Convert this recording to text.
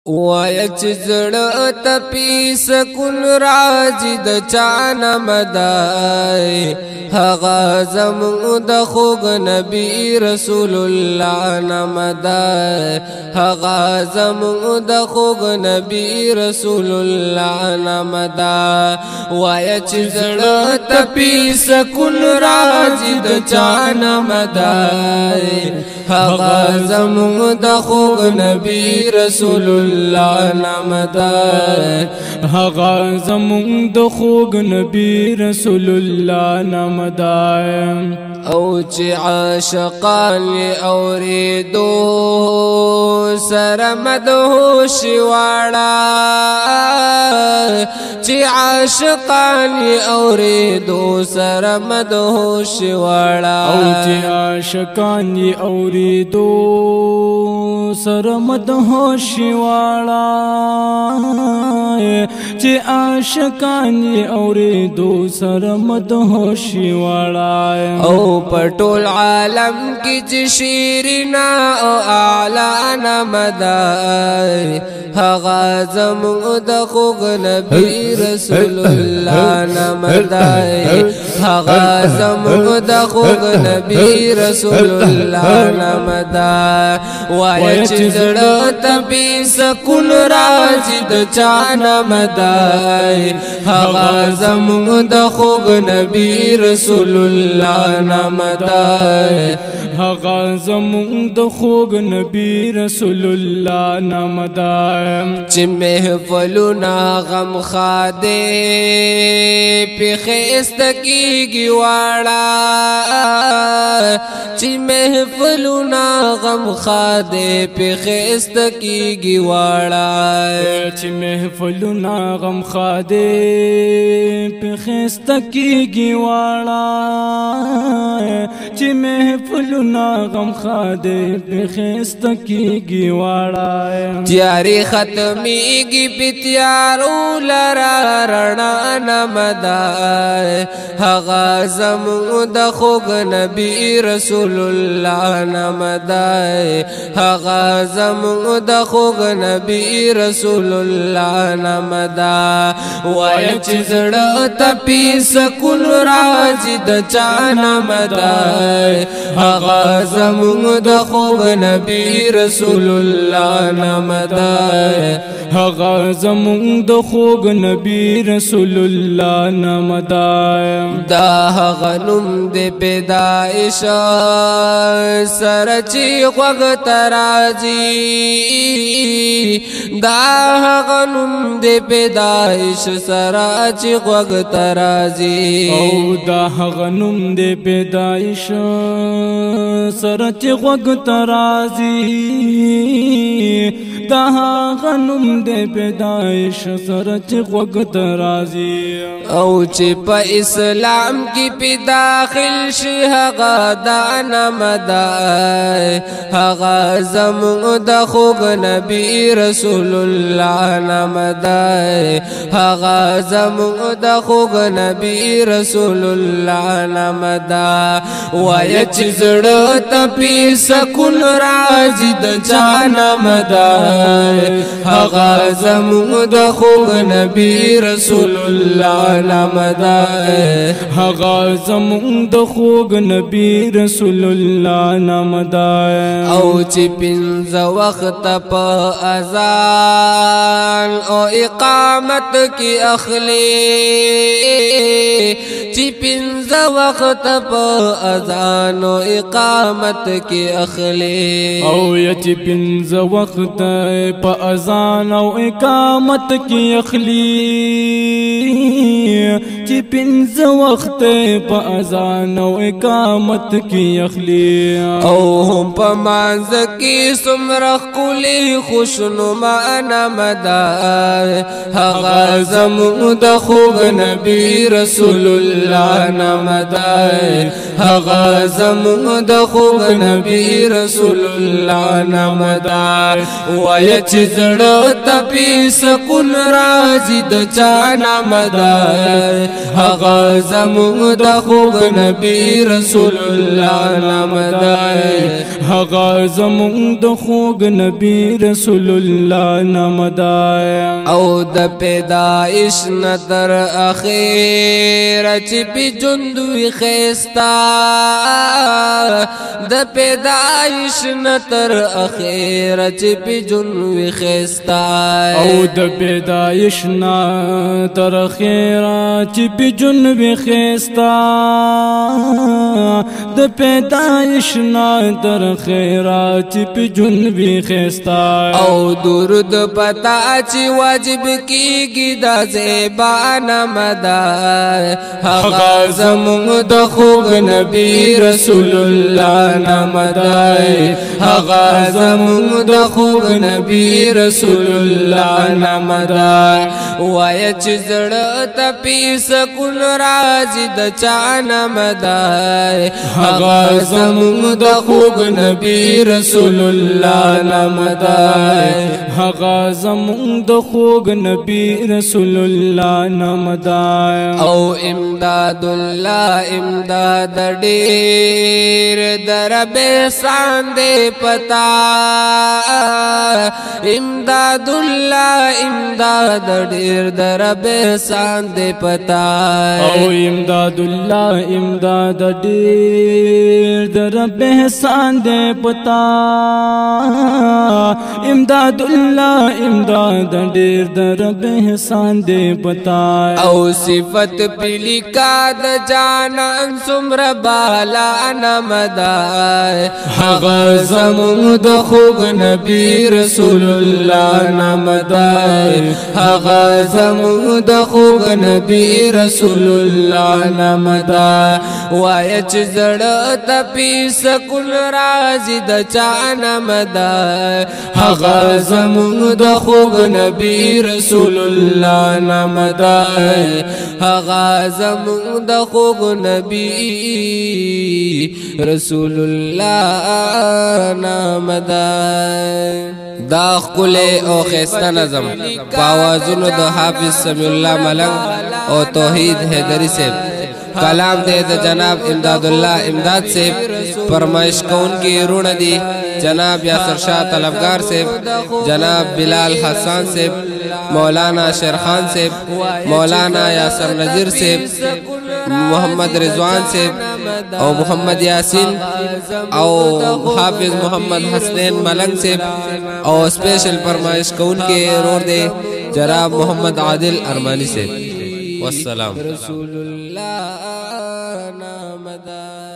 وایا چې زړه تپی سکون راځي د چانه مدای هغه زموږ د خوږ نبی رسول الله نمدای هغه زموږ د خوږ نبی رسول الله نمدای وایا چې زړه تپی سکون راځي د چانه مدای هغه زموږ د خوږ نبی رسول الله نمدای هغه زموږ د خوږ نبی رسول الله نمدای او چې عاشقان اوریدو سره مدهوش واړه چې عاشقان اوریدو سره مدهوش واړه او چې عاشقان اوریدو سره مدهوش واړه چې عاشقان اوریدو سره مدهوش واړه او پټول عالم کې چې شیرنا او اعلی نمدای هغه زموږ د خوږ نبی رسول الله نمدای هغه زموږ د خوږ نبی رسول الله نمدای وای چې زړه تپی سکون راځي د چا نمدای هغه زموږ د خوږ نبی رسول الله نمدای هغه زموږ د خوږ نبی رسول الله نمدای چې محفلونه غم خاده پیخست کیږي واړه چې محفلونه غم خاده پیخست کیږي واړه چې محفلونه غم خاده پیخست کیږي واړه چې محفلونه غم خاده پیخست کیږي واړه تیاری ختمیږي پتیارو لرا رڼا نمدای هغه زموږ د خوږ نبی رسول الله نمدای هغه زموږ د خوږ نبی رسول الله نمدای وای چې زړه تپی سکون راځي د چا نمدای هغه زموږ د خوږ نبی رسول الله نمدای هغه زموږ د خوږ نبی رسول الله نمدای دا هغه نوم د پیدایش سره چې غوږ ته راځي دا هغه نوم د پیدایش سره چې غوږ ته راځي او دا هغه نوم د پیدایش سره چې غوږ ته راځي دا هغه نوم د پیدایش سره چې غوږ ته راځي او چې په اسلام کې په داخل شي هغه د نمدای هغه زموږ د خوږ نبی رسول الله نمدای هغه زموږ د خوږ نبی رسول الله نمدای وای چې زړه تپی سکون راځي د چا نمدای هغه زموږ د خوږ نبی رسول الله نمدای هغه زموږ د خوږ نبی رسول الله نمدای او چې پنځه وخت په اذان او اقامت کې اخلي چې پنځه وخت په اذان او اقامت کې اخلي او چې پنځه وخت په اذان او اقامت کې اخلي چې پنځه وخت په اذان او اقامت کې اخلي او هم په مانځ کې څومره ښکلي خوشنما نمدای هغه زموږ د خوږ نبی رسول الله نمدای هغه زموږ د خوږ نبی رسول الله نمدای وای چې زړه تپی سکون راځي د چا نمدای هغه زمون د خوب نبی رسول الله نام دی هغه زمون د خوب نبی رسول الله نام دی او د پیدائش نتر اخیر چې په ژوند وي خستا د پیدائش نتر اخیر چې په ژوند وي خستا او د پیدائش نتر اخیر چې په ژوند وي خستا د پیدائش نتر اخیر چې په ژوند وي خستا او درود پتا چې واجب کیږي د زیبا نام دی هغه زمون د خوب نبی رسول الله نام دی هغه زمون د خوب نبی رسول الله نام دی وای چې زړه ته پیس کول راځي د چا نام دی هغه زمون د خوب نبی رسول الله نام دی هغه زمون د خوب نبی رسول الله نام دی او امداد الله امداد ډیر درب سان دې پتا امداد الله امداد ډیر درب سان دې پتا او امداد الله امداد ډیر درب سان دې پتا امداد الله امداد ډیر درب احسان دې پتا او صفت پلی کا د جانان سمر بالا نام دی هغه زمون د خوب نبی رسول الله نام دی هغه زمون د خوب نبی رسول الله نام دی وای چې زړه ته پیس کول راځي د چا نام دی هغه زمون د خوب نبی رسول الله نام دی هغه زمون د خوب نبی رسول الله نام دی دا خپل او خسته نظم پاوازونو د حافظ سمیع الله ملنګ او توحید حیدری صاحب کلام دے د جناب امداد اللہ امداد سے فرمائش کون کی رون دی جناب یاسر شاہ طلبگار سے جناب بلال حسان سے مولانا شیرخان سے مولانا یاسر نذیر سے محمد رضوان سے او محمد یاسین او حافظ محمد حسنین ملنگ سے او اسپیشل فرمائش کون کے رون دے جناب محمد عادل ارمانی سے والسلام رسول اللہ نام دا